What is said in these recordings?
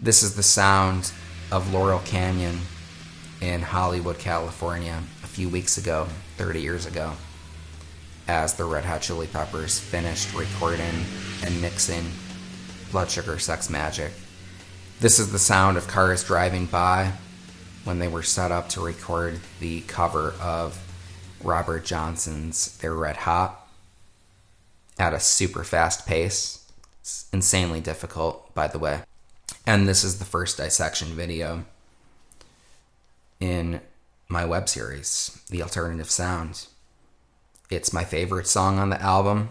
This is the sound of Laurel Canyon in Hollywood, California, a few weeks ago, 30 years ago, as the Red Hot Chili Peppers finished recording and mixing Blood Sugar Sex Magik. This is the sound of cars driving by when they were set up to record the cover of Robert Johnson's They're Red Hot at a super fast pace. It's insanely difficult, by the way. And this is the first Dissection video in my web series, The Alternative Sound. It's my favorite song on the album.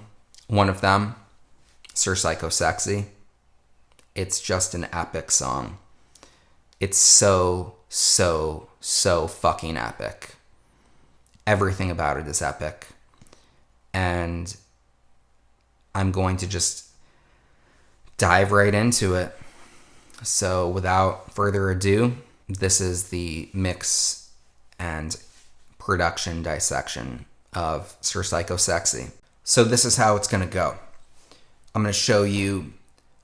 One of them, Sir Psycho Sexy. It's just an epic song. It's so fucking epic. Everything about it is epic. And I'm going to just dive right into it. So without further ado, this is the mix and production dissection of Sir Psycho Sexy. So this is how it's going to go. I'm going to show you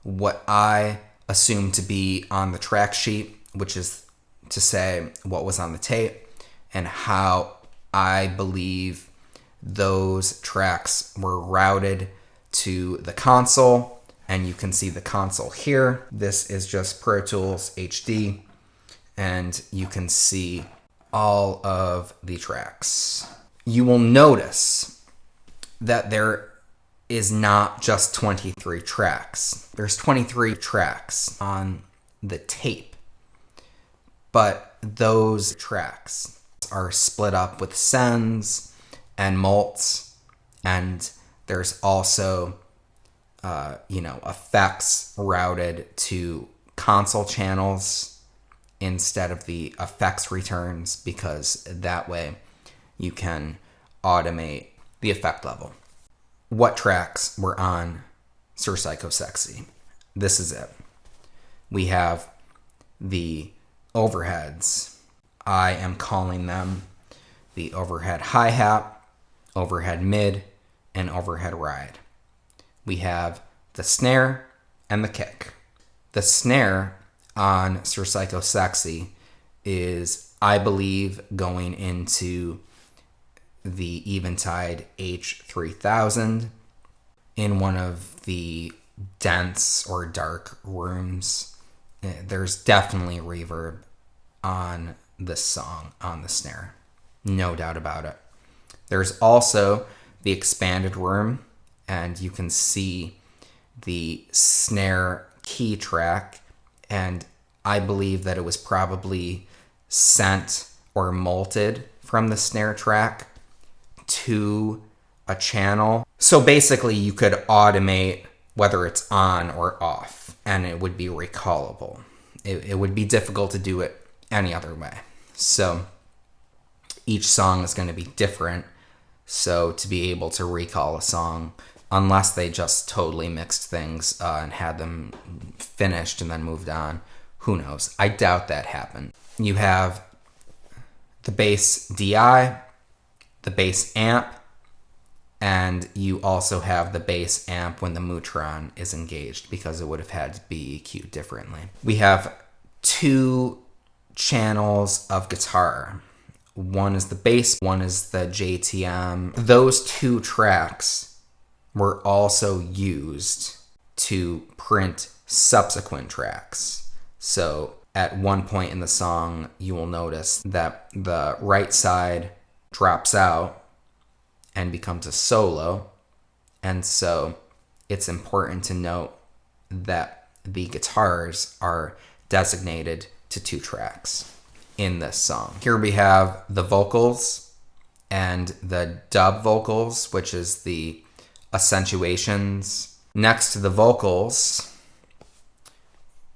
what I assume to be on the track sheet, which is to say what was on the tape, and how I believe those tracks were routed to the console. And you can see the console here. This is just Pro Tools HD. And you can see all of the tracks. You will notice that there is not just 23 tracks. There's 23 tracks on the tape. But those tracks are split up with sends and mults. And there's also effects routed to console channels instead of the effects returns, because that way you can automate the effect level. What tracks were on Sir Psycho Sexy? This is it. We have the overheads. I am calling them the overhead hi-hat, overhead mid, and overhead ride. We have the snare and the kick. The snare on Sir Psycho Sexy is, I believe, going into the Eventide H3000 in one of the dense or dark rooms. There's definitely reverb on this song, on the snare. No doubt about it. There's also the expanded room, and you can see the snare key track, and I believe that it was probably sent or multed from the snare track to a channel. So basically you could automate whether it's on or off, and it would be recallable. It would be difficult to do it any other way. So each song is going to be different. So to be able to recall a song, unless they just totally mixed things and had them finished and then moved on, who knows? I doubt that happened. You have the bass DI, the bass amp, and you also have the bass amp when the Mutron is engaged, because it would have had to be EQ'd differently. We have two channels of guitar. One is the bass, one is the JTM. Those two tracks were also used to print subsequent tracks. So at one point in the song, you will notice that the right side drops out and becomes a solo. And so it's important to note that the guitars are designated to two tracks in this song. Here we have the vocals and the dub vocals, which is the accentuations. Next to the vocals,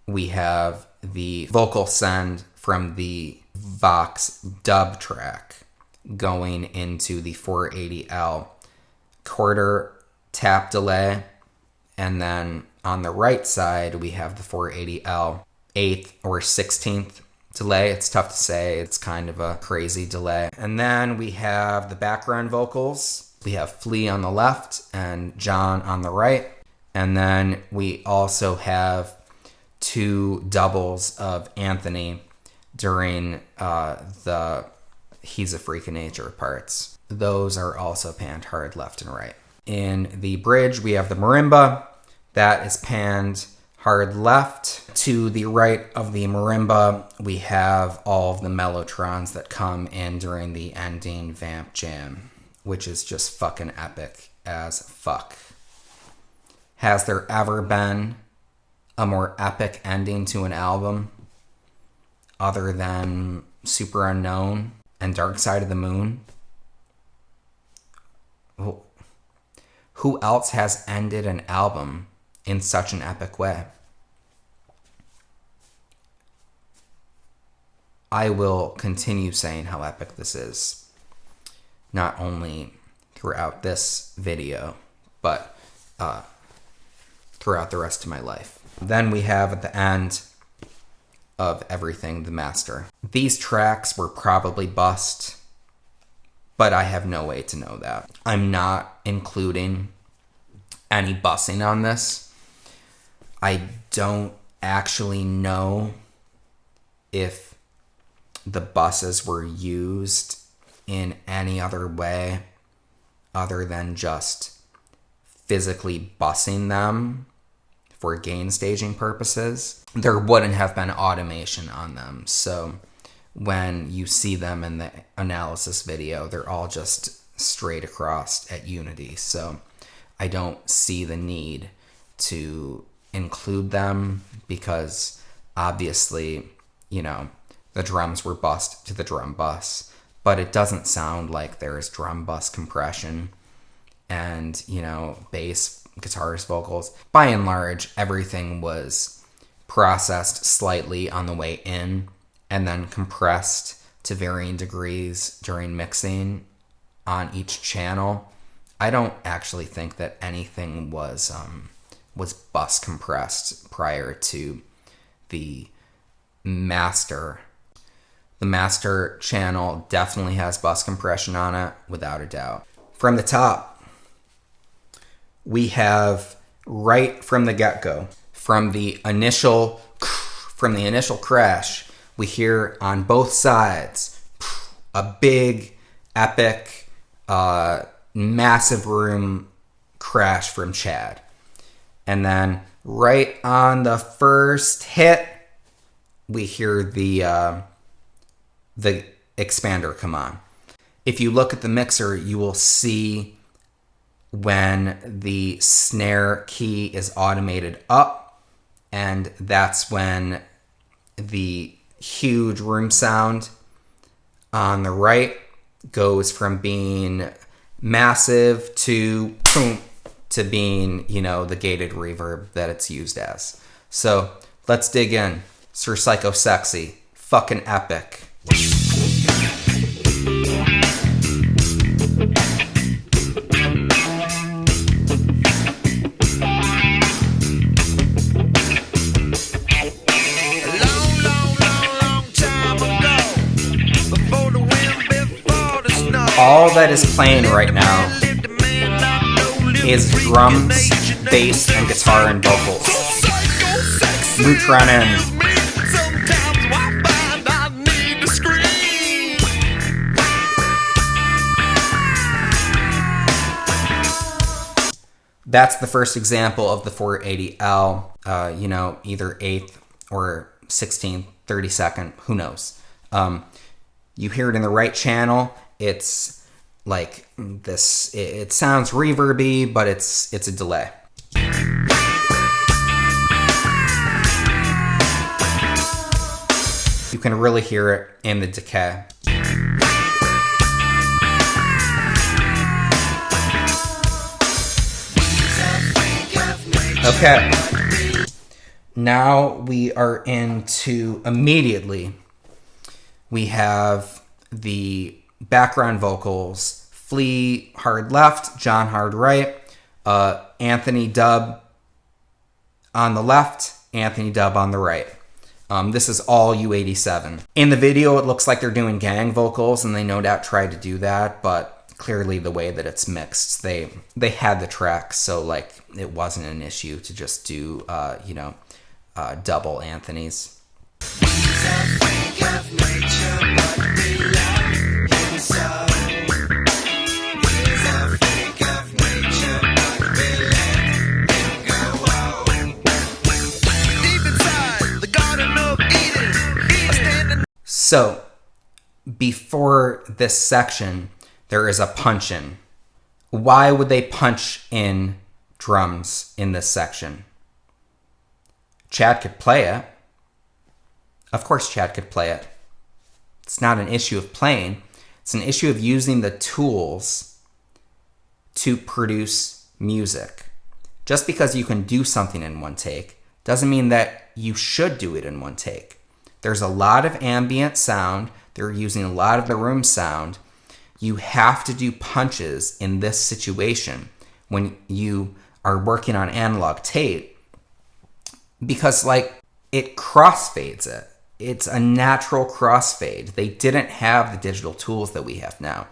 we have the vocal send from the Vox dub track going into the 480L quarter tap delay. And then on the right side, we have the 480L 8th or 16th delay. It's tough to say. It's kind of a crazy delay. And then we have the background vocals. We have Flea on the left and John on the right. And then we also have 2 doubles of Anthony during the He's a Freak of Nature parts. Those are also panned hard left and right. In the bridge, we have the marimba. That is panned hard left. To the right of the marimba, we have all of the mellotrons that come in during the ending vamp jam, which is just fucking epic as fuck. Has there ever been a more epic ending to an album other than Super Unknown and Dark Side of the Moon? Who else has ended an album in such an epic way? I will continue saying how epic this is, not only throughout this video, but throughout the rest of my life. Then we have at the end of everything the master. These tracks were probably bust, but I have no way to know that. I'm not including any bussing on this. I don't actually know if the buses were used in any other way other than just physically bussing them for gain staging purposes. There wouldn't have been automation on them, so when you see them in the analysis video, they're all just straight across at unity, so I don't see the need to include them because obviously, you know, the drums were bussed to the drum bus, but it doesn't sound like there's drum bus compression and, you know, bass, guitars, vocals. By and large, everything was processed slightly on the way in and then compressed to varying degrees during mixing on each channel. I don't actually think that anything was bus compressed prior to the master. The master channel definitely has bus compression on it, without a doubt. From the top, we have right from the get-go, from the initial crash, we hear on both sides a big, epic, massive room crash from Chad. And then right on the first hit, we hear the expander come on. If you look at the mixer, you will see when the snare key is automated up, and that's when the huge room sound on the right goes from being massive to boom, to being, you know, the gated reverb that it's used as. So let's dig in. Sir Psycho Sexy, fucking epic. All that is playing right now is drums, bass, and guitar and vocals. Neutron in. That's the first example of the 480L, you know, either 8th or 16th, 32nd, who knows. You hear it in the right channel. It's like this, it sounds reverby, but it's a delay. You can really hear it in the decay. Okay, now we are into immediately. We have the background vocals, Flea hard left, John hard right, Anthony dub on the left, Anthony dub on the right. This is all U87. In the video, it looks like they're doing gang vocals, and they no doubt tried to do that, but clearly the way that it's mixed, they had the track, so like it wasn't an issue to just do, you know, double Anthony's. So, before this section, there is a punch in. Why would they punch in drums in this section? Chad could play it. Of course Chad could play it. It's not an issue of playing. It's an issue of using the tools to produce music. Just because you can do something in one take doesn't mean that you should do it in one take. There's a lot of ambient sound. They're using a lot of the room sound. You have to do punches in this situation when you are working on analog tape because, like, it crossfades it. It's a natural crossfade. They didn't have the digital tools that we have now.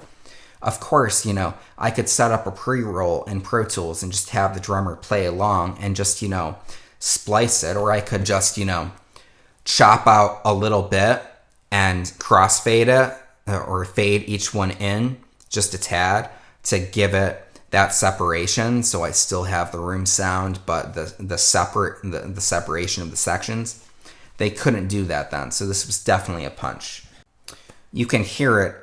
Of course, you know, I could set up a pre-roll in Pro Tools and just have the drummer play along and just, you know, splice it. Or I could just, you know, chop out a little bit and crossfade it or fade each one in just a tad to give it that separation, so I still have the room sound, but the separation of the sections. They couldn't do that then, so this was definitely a punch. You can hear it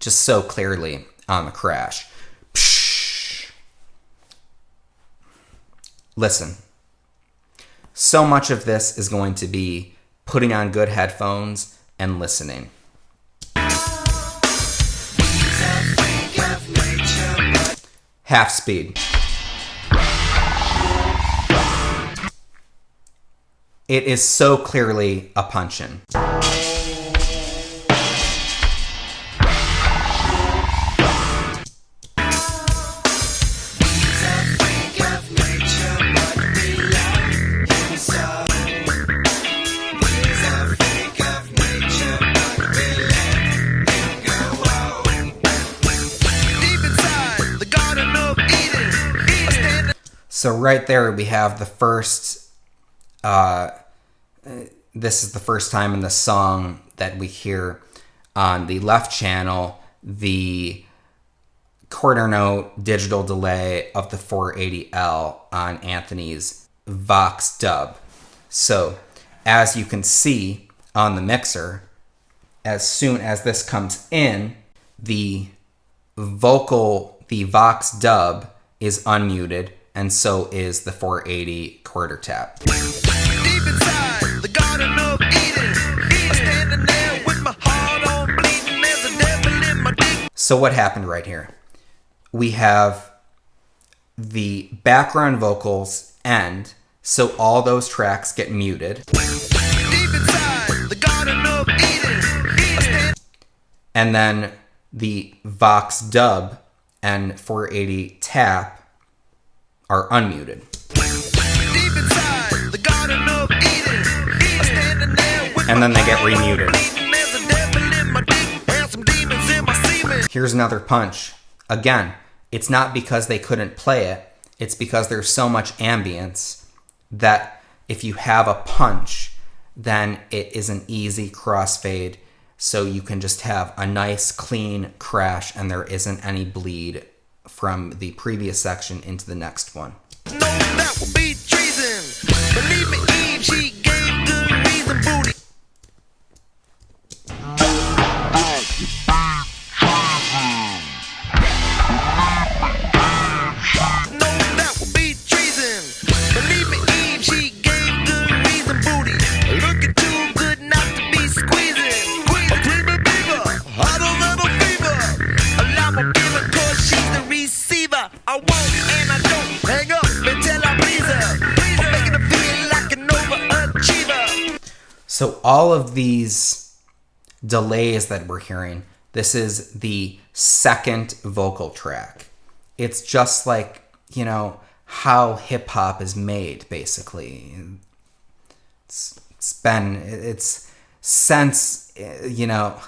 just so clearly on the crash. Psh. Listen, so much of this is going to be putting on good headphones and listening. Half speed. It is so clearly a punch-in. So right there we have the first, this is the first time in the song that we hear on the left channel the quarter note digital delay of the 480L on Anthony's Vox dub. So as you can see on the mixer, as soon as this comes in, the Vox dub is unmuted, and so is the 480 quarter tap. Deep inside the Garden of Eden, standing there with my heart on bleeding, there's a devil in my dick. So what happened right here? We have the background vocals end, so all those tracks get muted. Deep inside the Garden of Eden, and then the Vox dub and 480 tap are unmuted. And then they get remuted. Here's another punch. Again, it's not because they couldn't play it. It's because there's so much ambience that if you have a punch, then it is an easy crossfade. So you can just have a nice clean crash and there isn't any bleed from the previous section into the next one. No, that would be treason. Believe me, Eve, she gave good reason, booty. No, that would be treason. Believe me, Eve, she gave good reason, booty. Looking too good not to be squeezing. A creamy beaver, hotter than a fever. Allow my feeling cause she's the receiver. I won't and I don't hang up until I please her. I'm making her feel like an overachiever. So all of these delays that we're hearing, this is the second vocal track. It's just like, you know, how hip hop is made, basically. It's since, you know,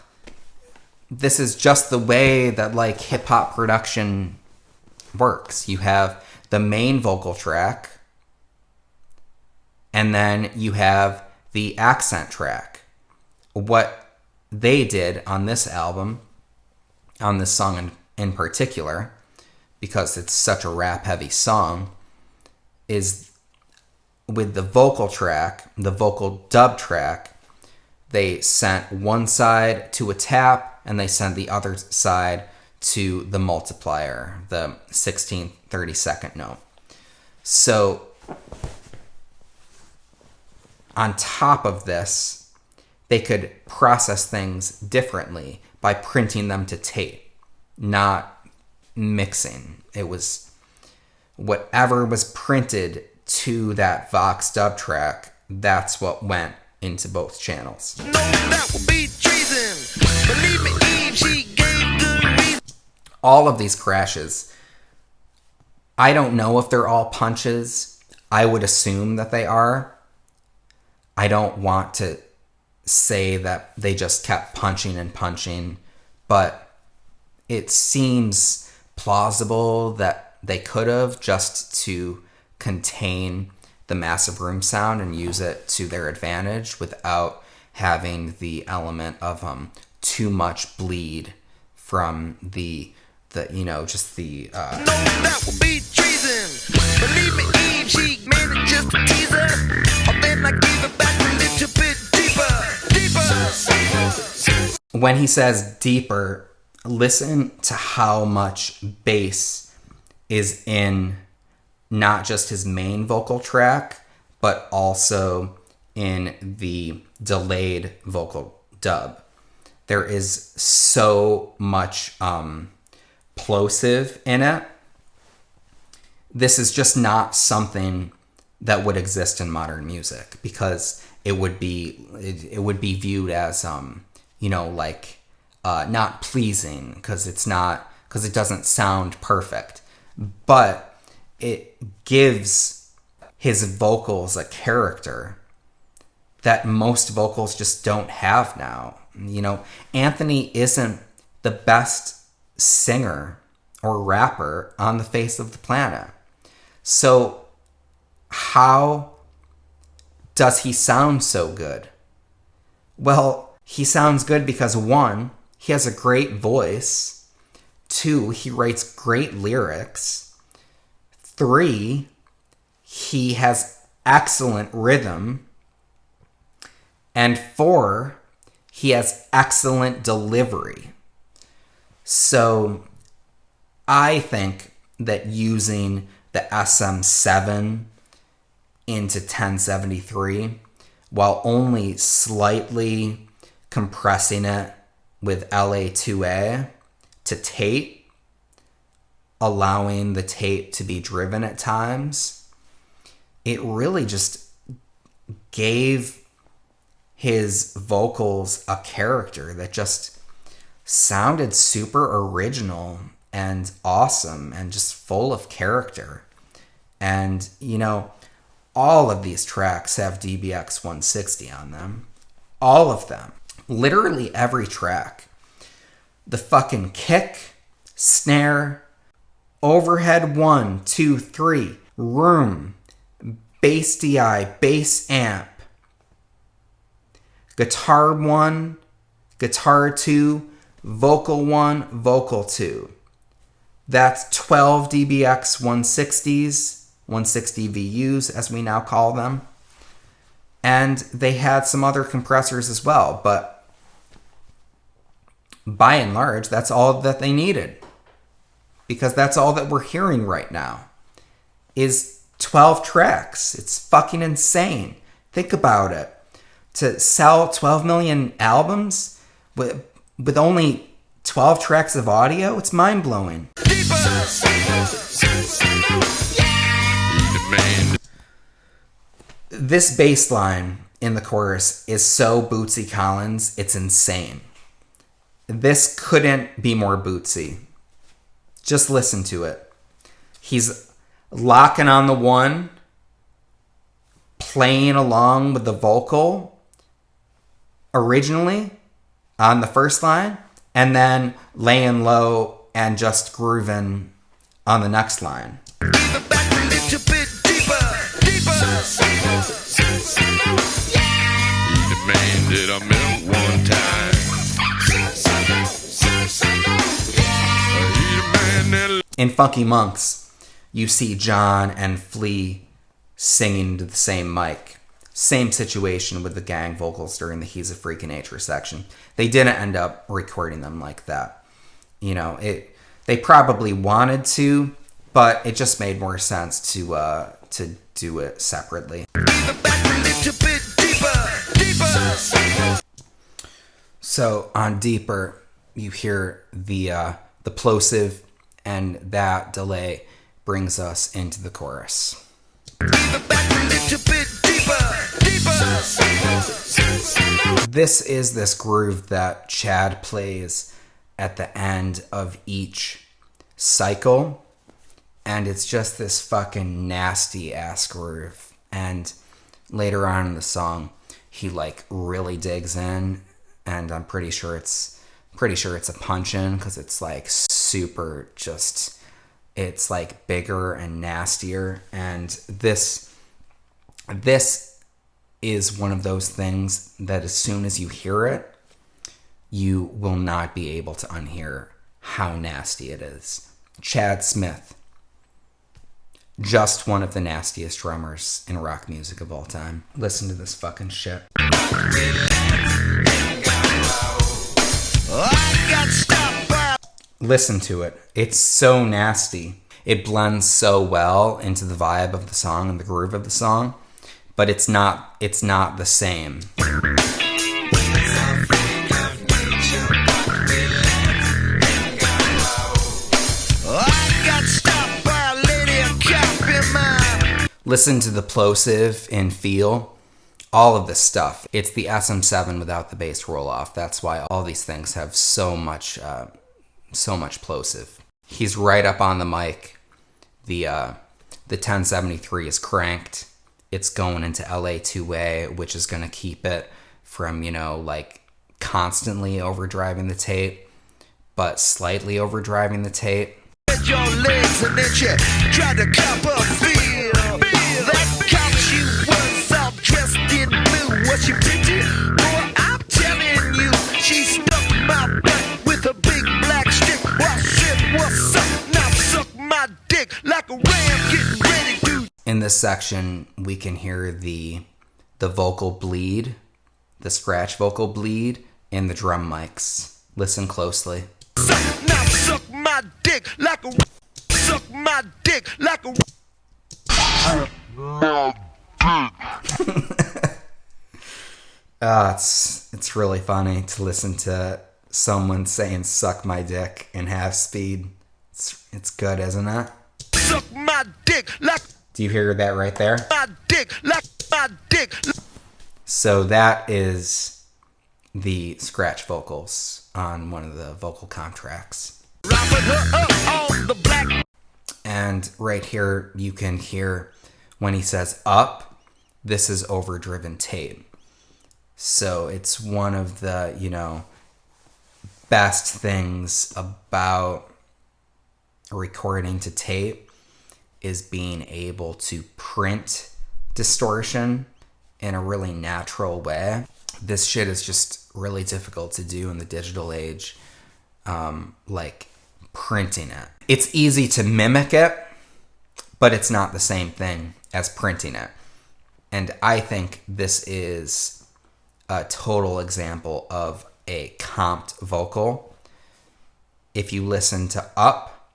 this is just the way that like hip hop production works. You have the main vocal track, And then you have the accent track. What they did on this album, on this song in particular, because it's such a rap-heavy song, is with the vocal track, the vocal dub track, they sent one side to a tap, and they sent the other side to the multiplier, the 16th, 32nd note. So, on top of this, they could process things differently by printing them to tape, not mixing. It was whatever was printed to that Vox dub track, that's what went into both channels. No, that would be treason. Believe me, Eve, she gave good reason. All of these crashes, I don't know if they're all punches. I would assume that they are. I don't want to say that they just kept punching and punching, but it seems plausible that they could have, just to contain the massive room sound and use it to their advantage without having the element of too much bleed from the just the no, that would be treason. Believe me, Eve, she made it just a teaser. Or then I gave it back a little bit deeper. When he says deeper, listen to how much bass is in not just his main vocal track, but also in the delayed vocal dub. There is so much plosive in it. This is just not something that would exist in modern music, because it would be viewed as not pleasing, because it doesn't sound perfect, but it gives his vocals a character that most vocals just don't have now. Anthony isn't the best singer or rapper on the face of the planet. So how does he sound so good? Well, he sounds good because, one, he has a great voice. 2, he writes great lyrics. 3, he has excellent rhythm. And 4, he has excellent delivery. So I think that using the SM7 into 1073, while only slightly compressing it with LA2A to tape, allowing the tape to be driven at times, it really just gave his vocals a character that just sounded super original and awesome and just full of character. And, all of these tracks have DBX 160 on them. All of them. Literally every track. The fucking kick, snare, overhead 1, 2, 3, room, bass DI, bass amp, guitar 1, guitar 2, vocal 1, vocal 2. That's 12 DBX 160s, 160 VUs as we now call them. And they had some other compressors as well, but by and large, that's all that they needed. Because that's all that we're hearing right now is 12 tracks. It's fucking insane. Think about it. To sell 12 million albums with only 12 tracks of audio, it's mind-blowing. This bass line in the chorus is so Bootsy Collins, it's insane. This couldn't be more Bootsy. Just listen to it. He's locking on the 1, playing along with the vocal originally on the first line, and then laying low and just grooving on the next line. the man that I met one time. In Funky Monks, you see John and Flea singing to the same mic. Same situation with the gang vocals during the He's a Freak of Nature section. They didn't end up recording them like that. You know, they probably wanted to, but it just made more sense to do it separately. So on Deeper, you hear the plosive, and that delay brings us into the chorus. This is this groove that Chad plays at the end of each cycle, and it's just this fucking nasty ass groove. And later on in the song, he like really digs in, and I'm pretty sure it's a punch in, because it's like super just, it's like bigger and nastier. And this is one of those things that as soon as you hear it, you will not be able to unhear how nasty it is. Chad Smith, just one of the nastiest drummers in rock music of all time. Listen to this fucking shit. Listen to it. It's so nasty. It blends so well into the vibe of the song and the groove of the song, but it's not the same. Listen to the plosive and feel. All of this stuff. It's the SM7 without the bass roll off. That's why all these things have so much plosive. He's right up on the mic. The 1073 is cranked. It's going into LA 2A, which is going to keep it from, like constantly overdriving the tape, but slightly overdriving the tape. Your legs and then you try to cop a feel. That cops you was all dressed in blue. Was she pretty? Boy, I'm telling you, she stuck my butt with a big black stick. Well, I said, what's up? Now suck my dick like a ram getting ready to. In this section, we can hear the vocal bleed, the scratch vocal bleed, in the drum mics. Listen closely. Now suck my dick like a. Suck my dick like a. It's really funny to listen to someone saying "suck my dick" in half speed. It's good, isn't it? Suck my dick like. Do you hear that right there? My dick like my dick. So that is the scratch vocals on one of the vocal comp tracks. And right here you can hear when he says up, this is overdriven tape. So it's one of the, best things about recording to tape is being able to print distortion in a really natural way. This shit is just really difficult to do in the digital age, like printing it. It's easy to mimic it, but it's not the same thing as printing it. And I think this is a total example of a comped vocal. If you listen to Up,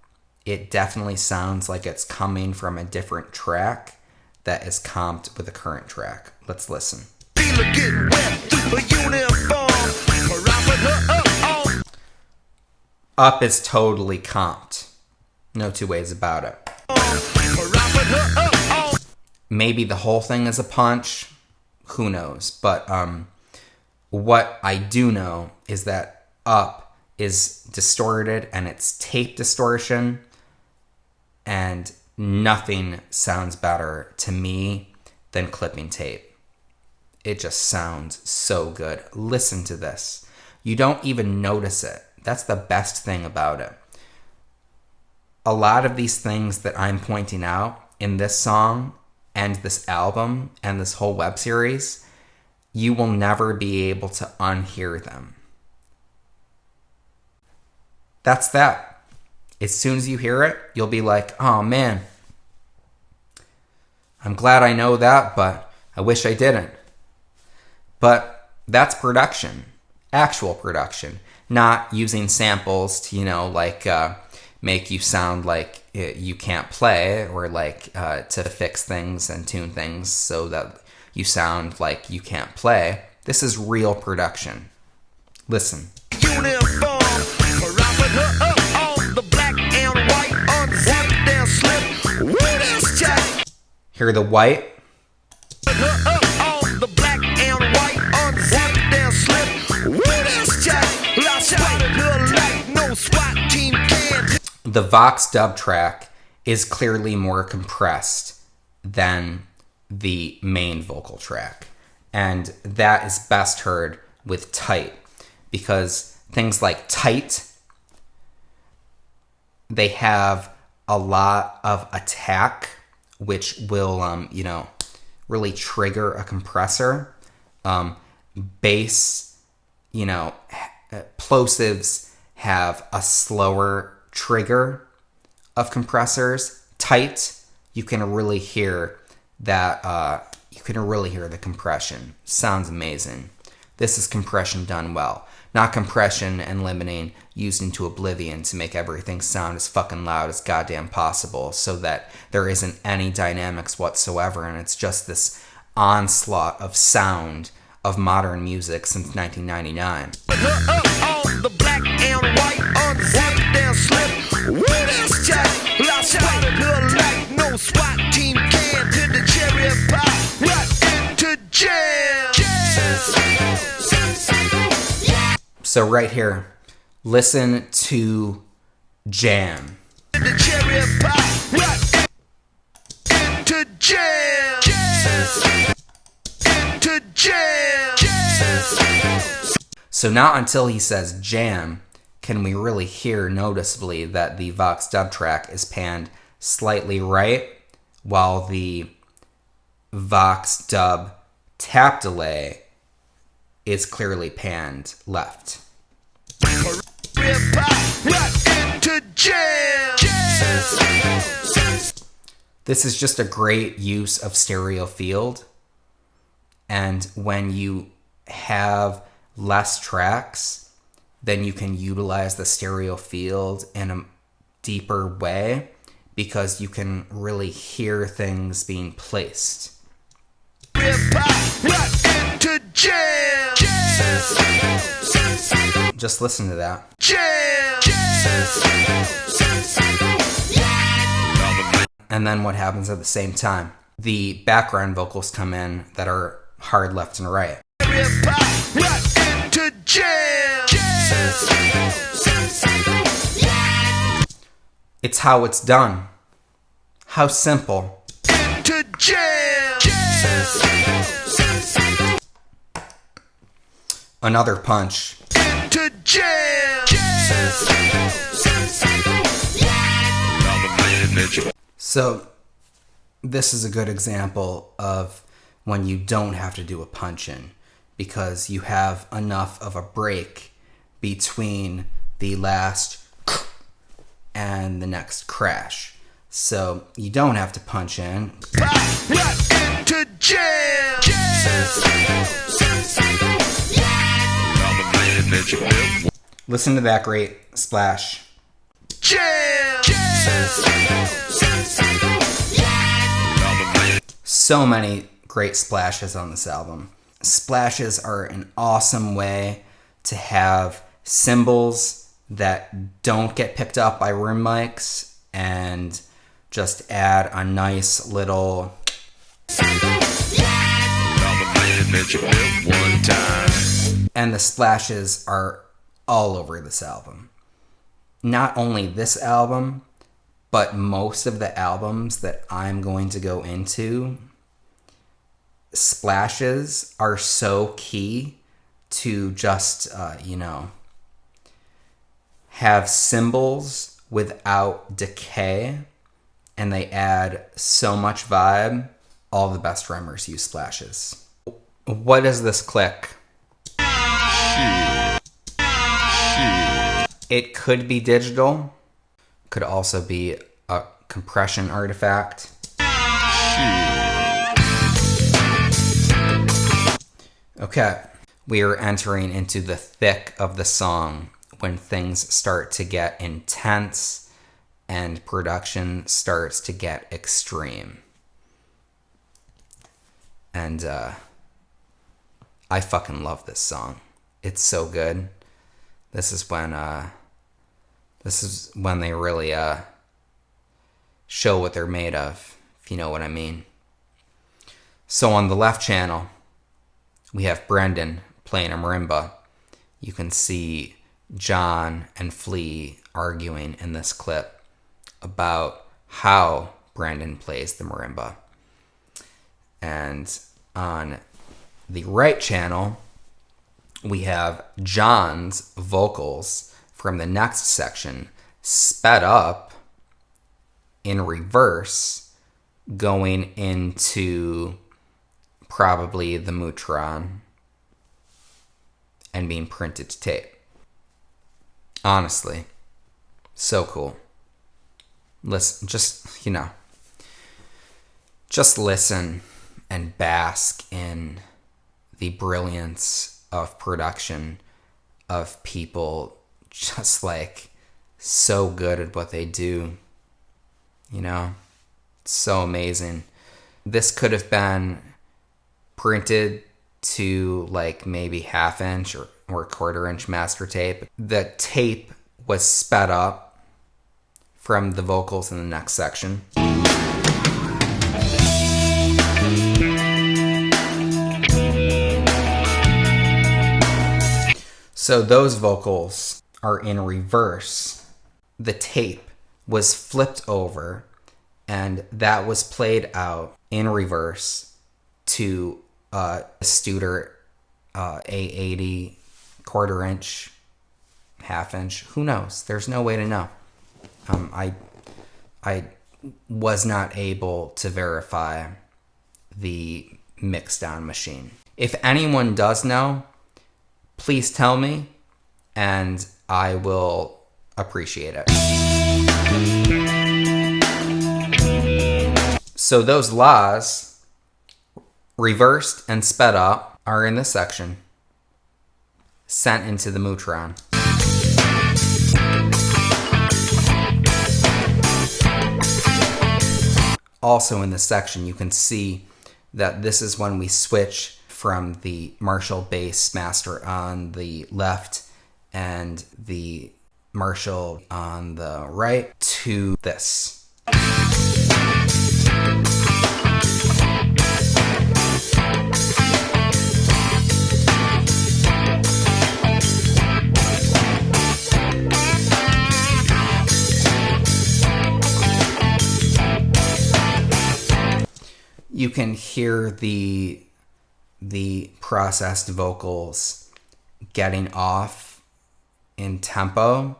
it definitely sounds like it's coming from a different track that is comped with a current track. Let's listen. Up is totally comped. No two ways about it. Maybe the whole thing is a punch. Who knows? But what I do know is that Up is distorted, and it's tape distortion, and nothing sounds better to me than clipping tape. It just sounds so good. Listen to this. You don't even notice it. That's the best thing about it. A lot of these things that I'm pointing out in this song and this album and this whole web series, you will never be able to unhear them. That's that. As soon as you hear it, you'll be like, oh man, I'm glad I know that, but I wish I didn't. But that's production, actual production, not using samples to, make you sound like you can't play, or to fix things and tune things so that you sound like you can't play. This is real production. Listen. Uniform, wrapping her up on the black and white, unzip their slip with his check. Hear the white? Her up on the black and white, unzip their slip with his check. I spotted her like no SWAT team can. The Vox dub track is clearly more compressed than the main vocal track. And that is best heard with tight, because things like tight, they have a lot of attack, which will, really trigger a compressor. Bass, plosives have a slower trigger of compressors. Tight, you can really hear that, you can really hear the compression. Sounds amazing. This is compression done well. Not compression and limiting used into oblivion to make everything sound as fucking loud as goddamn possible so that there isn't any dynamics whatsoever, and it's just this onslaught of sound of modern music since 1999. On the black and white, unzip their slip with his check. I spotted her like no SWAT team can. To the cherry pie, right into jam. So right here, listen to Jam. The cherry pie, right into jam. To jam. So not until he says jam can we really hear noticeably that the Vox dub track is panned slightly right, while the Vox dub tap delay is clearly panned left. This is just a great use of stereo field, and when you have less tracks, then you can utilize the stereo field in a deeper way because you can really hear things being placed. Just listen to that. And then what happens at the same time? The background vocals come in that are hard left and right. It's how it's done. How simple. Another punch. So, this is a good example of when you don't have to do a punch-in, because you have enough of a break between the last and the next crash. So you don't have to punch in. Listen to that great splash. So many great splashes on this album. Splashes are an awesome way to have cymbals that don't get picked up by room mics and just add a nice little and the splashes are all over this album. Not only this album, but most of the albums that I'm going to go into, splashes are so key to just, have cymbals without decay, and they add so much vibe all the best drummers use splashes. What is this click? It could be digital. Could also be a compression artifact. Okay, we are entering into the thick of the song when things start to get intense and production starts to get extreme. And I fucking love this song. It's so good. This is when they really show what they're made of, if you know what I mean. So on the left channel, we have Brendan playing a marimba. You can see John and Flea arguing in this clip about how Brendan plays the marimba. And on the right channel, we have John's vocals from the next section sped up in reverse, going into probably the Mutron and being printed to tape. Honestly, so cool. Listen, just listen and bask in the brilliance of production of people just like so good at what they do. You know, it's so amazing. This could have been printed to like maybe 1/2 inch or 1/4 inch master tape. The tape was sped up from the vocals in the next section. So those vocals are in reverse. The tape was flipped over and that was played out in reverse to a Studer A80 1/4 inch, 1/2 inch. Who knows? There's no way to know. I was not able to verify the mixdown machine. If anyone does know, please tell me, and I will appreciate it. So those laws, reversed and sped up, are in this section, sent into the Mutron. Also in this section, you can see that this is when we switch from the Marshall bass master on the left and the Marshall on the right to this. You can hear the processed vocals getting off in tempo,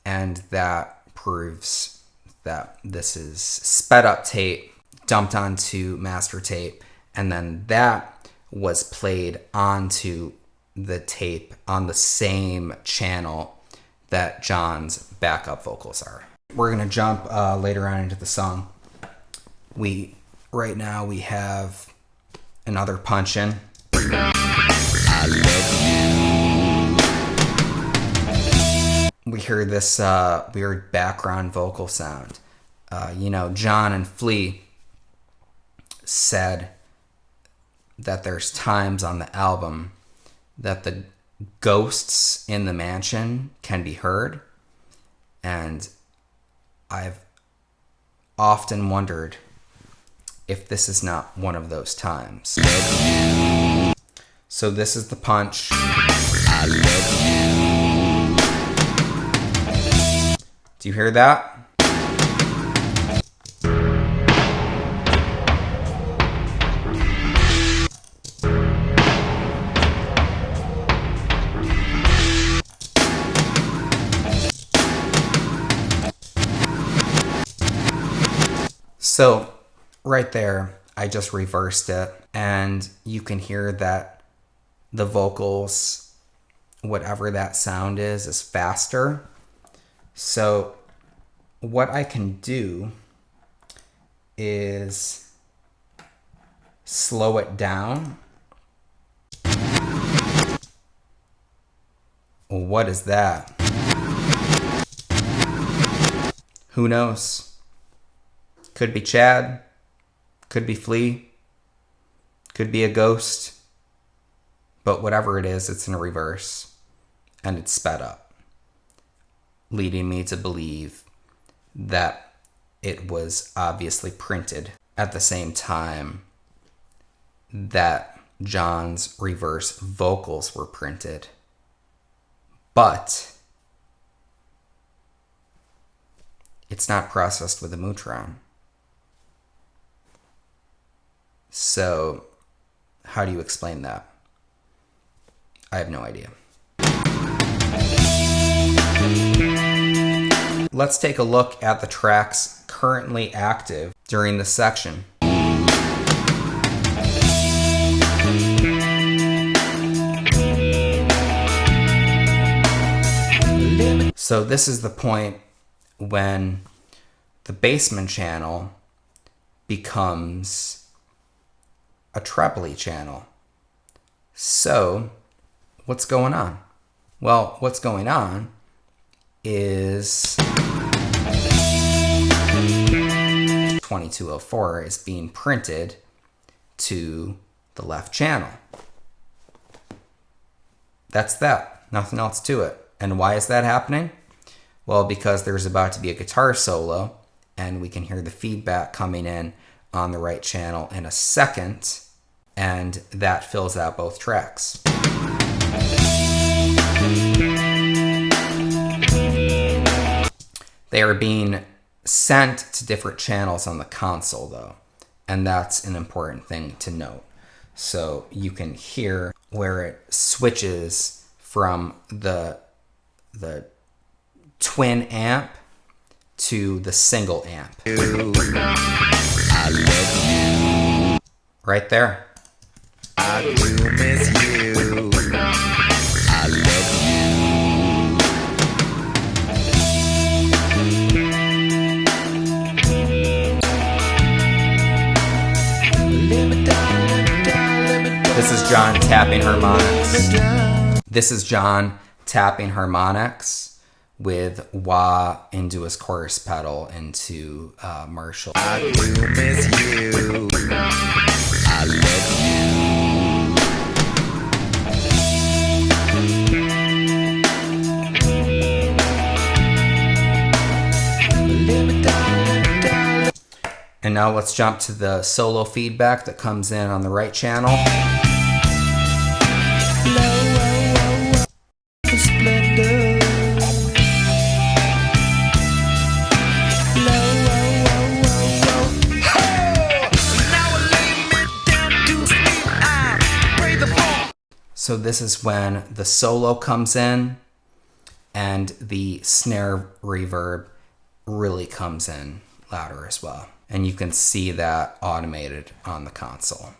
and that proves that this is sped up tape dumped onto master tape, and then that was played onto the tape on the same channel that John's backup vocals are. We're gonna jump later on into the song. Right now we have another punch in. I love you. We hear this weird background vocal sound. John and Flea said that there's times on the album that the ghosts in the mansion can be heard, and I've often wondered if this is not one of those times. So this is the punch. I love you. Do you hear that? So right there, I just reversed it, and you can hear that the vocals, whatever that sound is faster. So what I can do is slow it down. What is that? Who knows? Could be Chad, could be Flea, could be a ghost, but whatever it is, it's in reverse and it's sped up, leading me to believe that it was obviously printed at the same time that John's reverse vocals were printed. But it's not processed with a Mutron. So how do you explain that? I have no idea. Let's take a look at the tracks currently active during this section. So this is the point when the Bassman channel becomes a treble channel. So what's going on? Well, what's going on is 2204 is being printed to the left channel. That's that. Nothing else to it. And why is that happening? Well, because there's about to be a guitar solo, and we can hear the feedback coming in on the right channel in a second, and that fills out both tracks. They are being sent to different channels on the console, though, and that's an important thing to note. So you can hear where it switches from the twin amp to the single amp. I love you. Right there. I do miss you. I love you. This is John tapping harmonics. This is John tapping harmonics with wah into his chorus pedal into Marshall. I do miss you. I love you. And now let's jump to the solo feedback that comes in on the right channel. So this is when the solo comes in and the snare reverb really comes in louder as well. And you can see that automated on the console.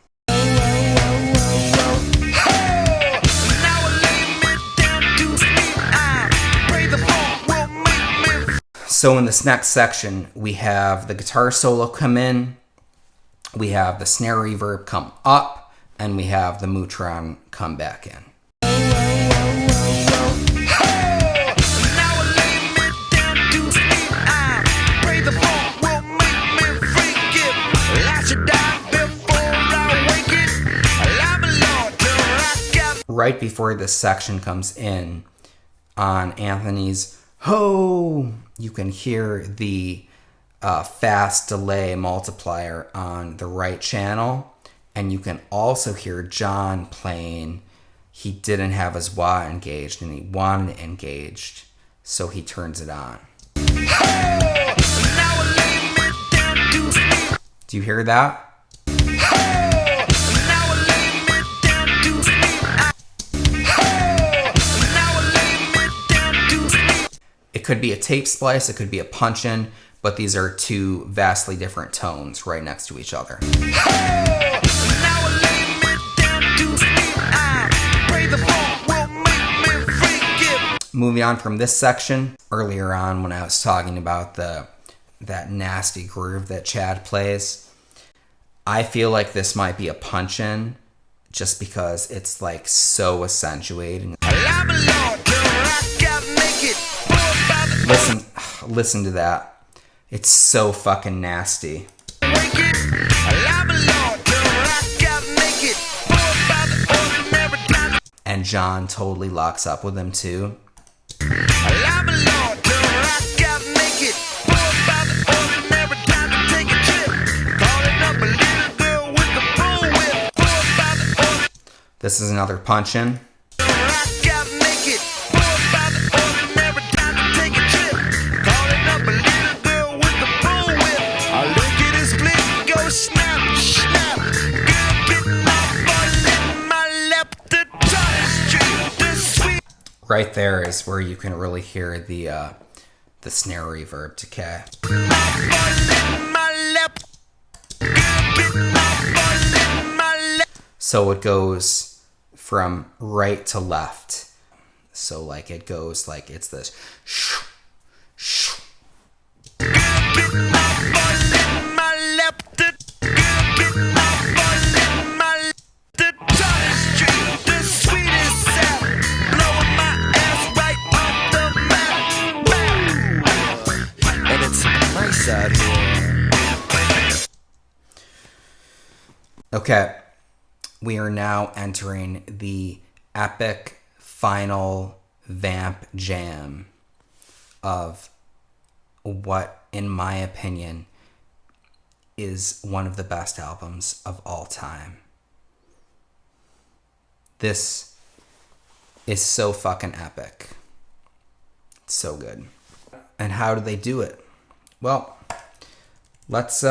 So in this next section, we have the guitar solo come in, we have the snare reverb come up, and we have the Mutron come back in. Right before this section comes in, on Anthony's "Ho!" you can hear the fast delay multiplier on the right channel. And you can also hear John playing. He didn't have his wah engaged and he wanted it engaged, so he turns it on. Do you hear that? It could be a tape splice, it could be a punch-in, but these are two vastly different tones right next to each other. Moving on from this section, earlier on when I was talking about that nasty groove that Chad plays, I feel like this might be a punch-in just because it's like so accentuated. Listen to that. It's so fucking nasty. And John totally locks up with him too. This is another punch-in. Right there is where you can really hear the snare reverb decay. So it goes from right to left. So like it goes like it's this. Okay, we are now entering the epic final vamp jam of what, in my opinion, is one of the best albums of all time. This is so fucking epic. It's so good. And how do they do it? Well, let's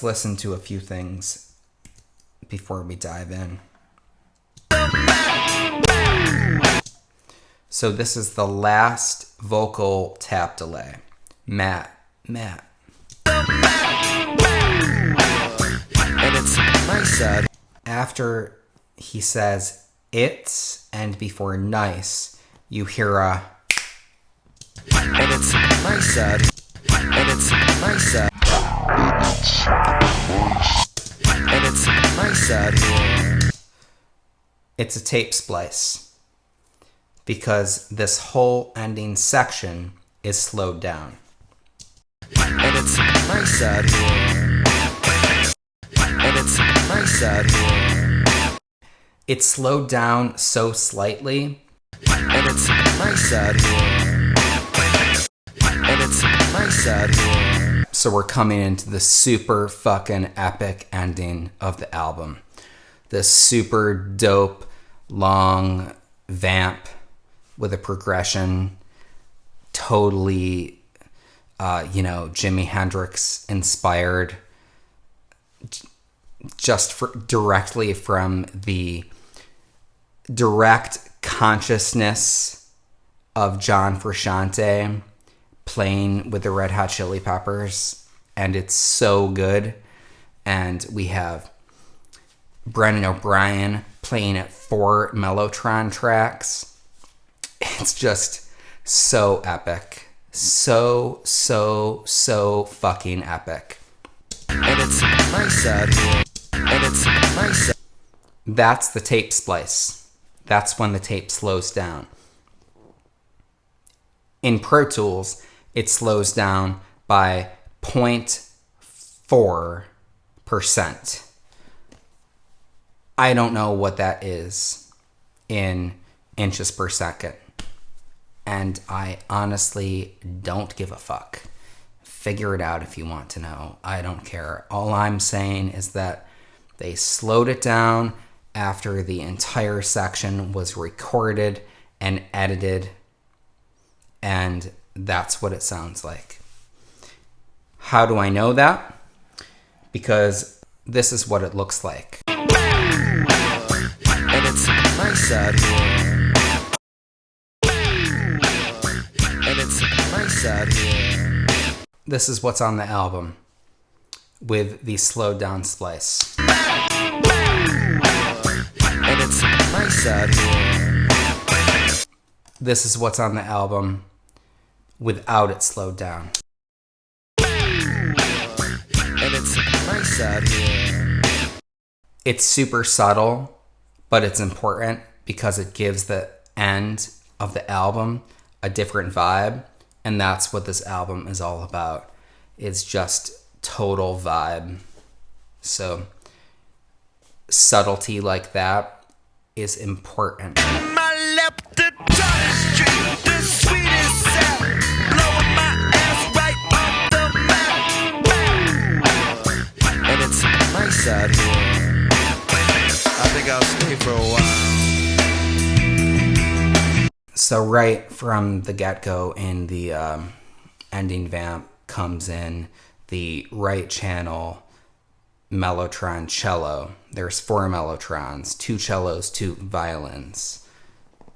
listen to a few things before we dive in. So this is the last vocal tap delay. Matt. And it's my side. After he says it's and before nice, you hear a and it's my side. And it's my side. And it's my side. It's a tape splice because this whole ending section is slowed down. And it's my side. And it's my side. It's slowed down so slightly. And it's my side. And it's my side. So we're coming into the super fucking epic ending of the album. This super dope, long vamp with a progression. Totally, Jimi Hendrix inspired. Just directly from the direct consciousness of John Frusciante playing with the Red Hot Chili Peppers, and it's so good. And we have Brendan O'Brien playing at 4 Mellotron tracks. It's just so epic. So fucking epic. And it's my side. And it's my side. That's the tape splice. That's when the tape slows down. In Pro Tools, it slows down by 0.4%. I don't know what that is in inches per second. And I honestly don't give a fuck. Figure it out if you want to know. I don't care. All I'm saying is that they slowed it down after the entire section was recorded and edited. And that's what it sounds like. How do I know that? Because this is what it looks like. And it's my side. And it's my side. This is what's on the album with the slowed down splice. And it's nice out here. This is what's on the album without it slowed down. And it's nice out here. It's super subtle, but it's important because it gives the end of the album a different vibe. And that's what this album is all about. It's just total vibe. So subtlety like that is important. My left to Charlie Street, the sweetest sound, blowing my ass right off the map. And it's nice out here. I think I'll stay for a while. So right from the get-go in the ending vamp comes in the right channel mellotron cello. There's 4 mellotrons, 2 cellos, 2 violins.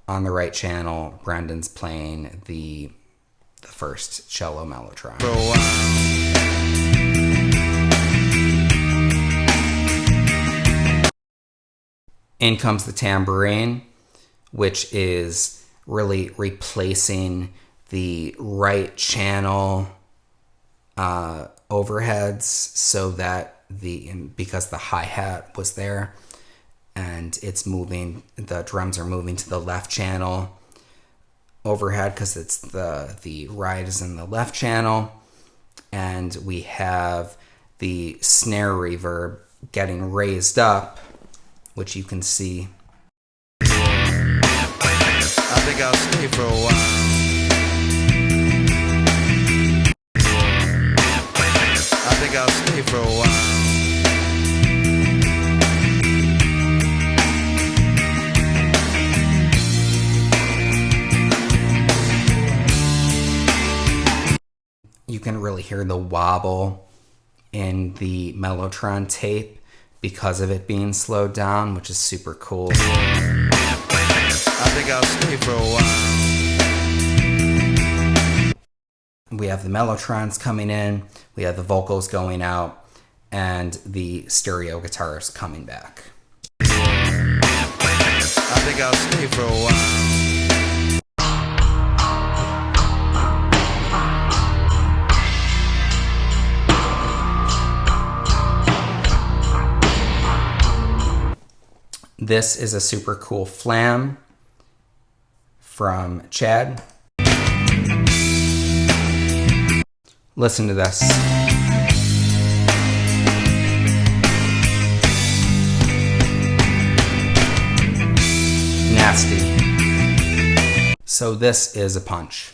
On the right channel, Brendan's playing the first cello mellotron. For a while. In comes the tambourine, which is really replacing the right channel overheads so that because the hi-hat was there and it's moving, the drums are moving to the left channel overhead because it's the ride is in the left channel, and we have the snare reverb getting raised up, which you can see. I think I'll stay for a while. I think I'll stay for a while. You can really hear the wobble in the mellotron tape because of it being slowed down, which is super cool. I think I'll stay for a while. We have the mellotrons coming in, we have the vocals going out, and the stereo guitars coming back. I think I'll stay for a while. This is a super cool flam from Chad. Listen to this. Nasty. So this is a punch.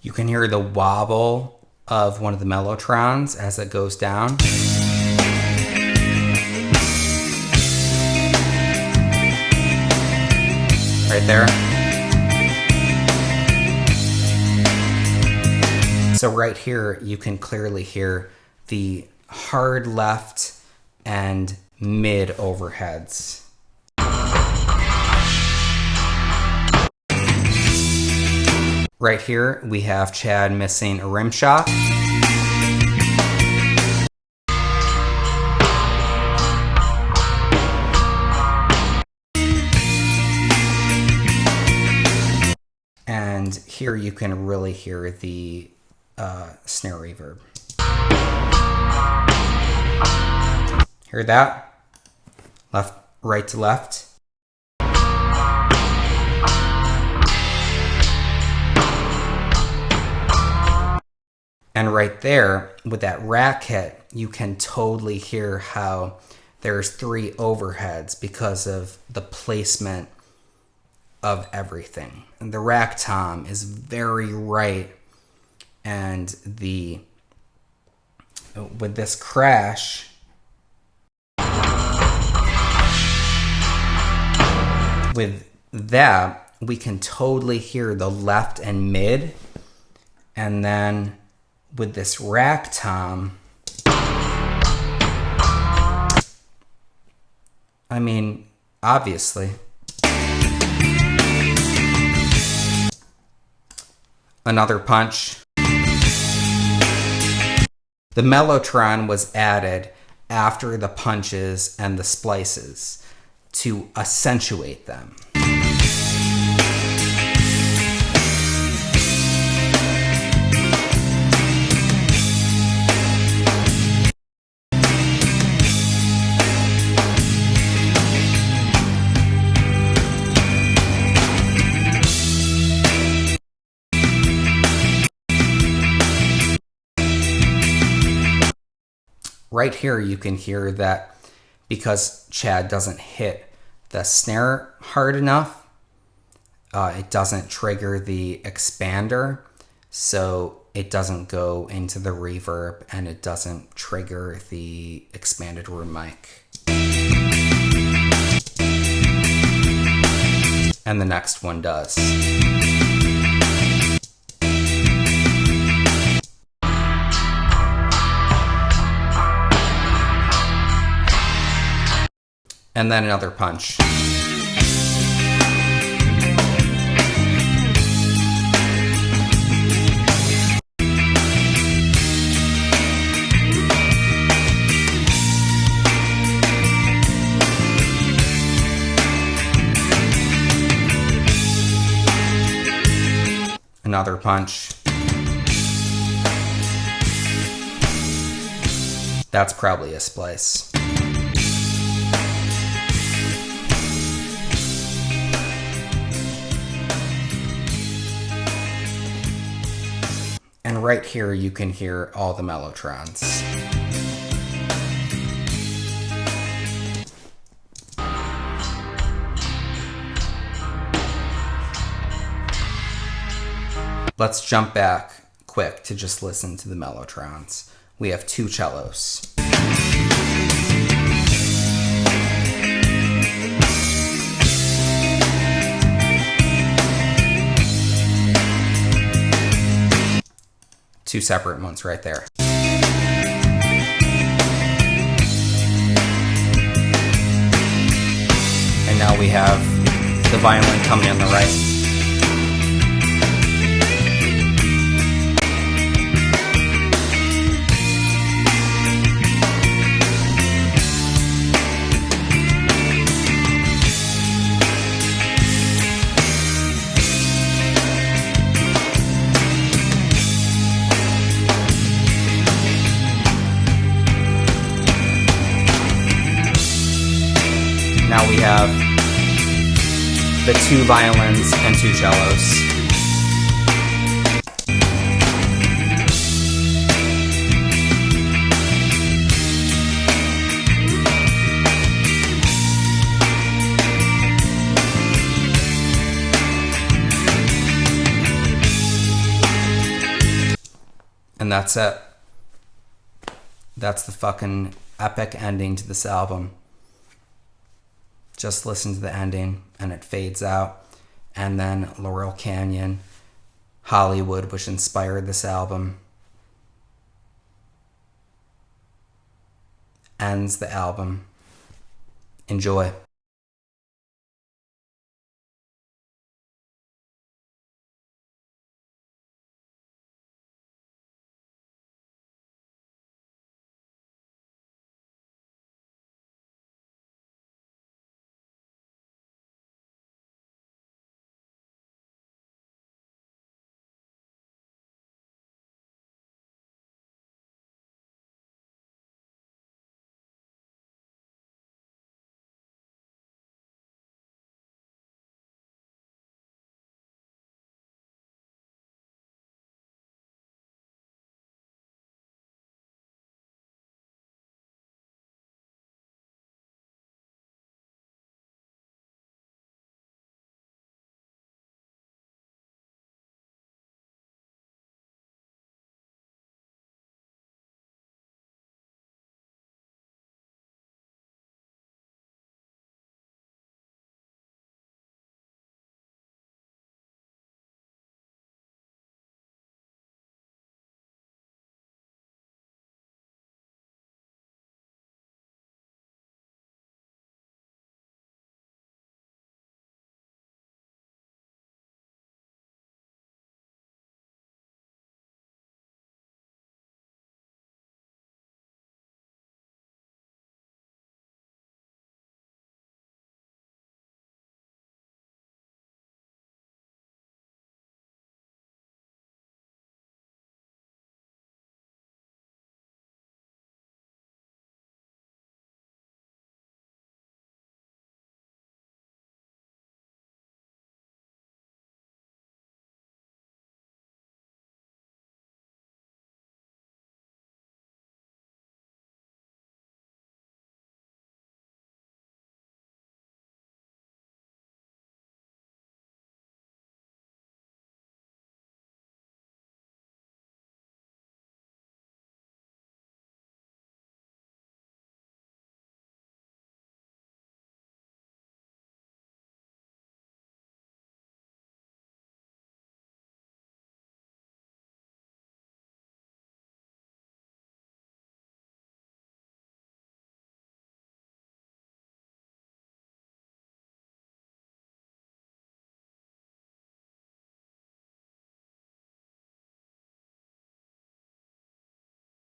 You can hear the wobble of one of the mellotrons as it goes down. Right there. So right here, you can clearly hear the hard left and mid overheads. Right here, we have Chad missing a rim shot. And here you can really hear the snare reverb. Hear that? Left, right to left. And right there, with that rack hit, you can totally hear how there's 3 overheads because of the placement of everything. And the rack tom is very right, and with this crash, with that, we can totally hear the left and mid, and then with this rack tom, I mean, obviously, Another punch. The mellotron was added after the punches and the splices to accentuate them. Right here you can hear that because Chad doesn't hit the snare hard enough, it doesn't trigger the expander, so it doesn't go into the reverb and it doesn't trigger the expanded room mic. And the next one does. And then another punch. Another punch. That's probably a splice. And right here you can hear all the mellotrons. Let's jump back quick to just listen to the mellotrons. We have two cellos. Two separate ones right there. And now we have the violin coming on the right. Now we have the two violins and two cellos. And that's it. That's the fucking epic ending to this album. Just listen to the ending and it fades out. And then Laurel Canyon, Hollywood, which inspired this album, ends the album. Enjoy.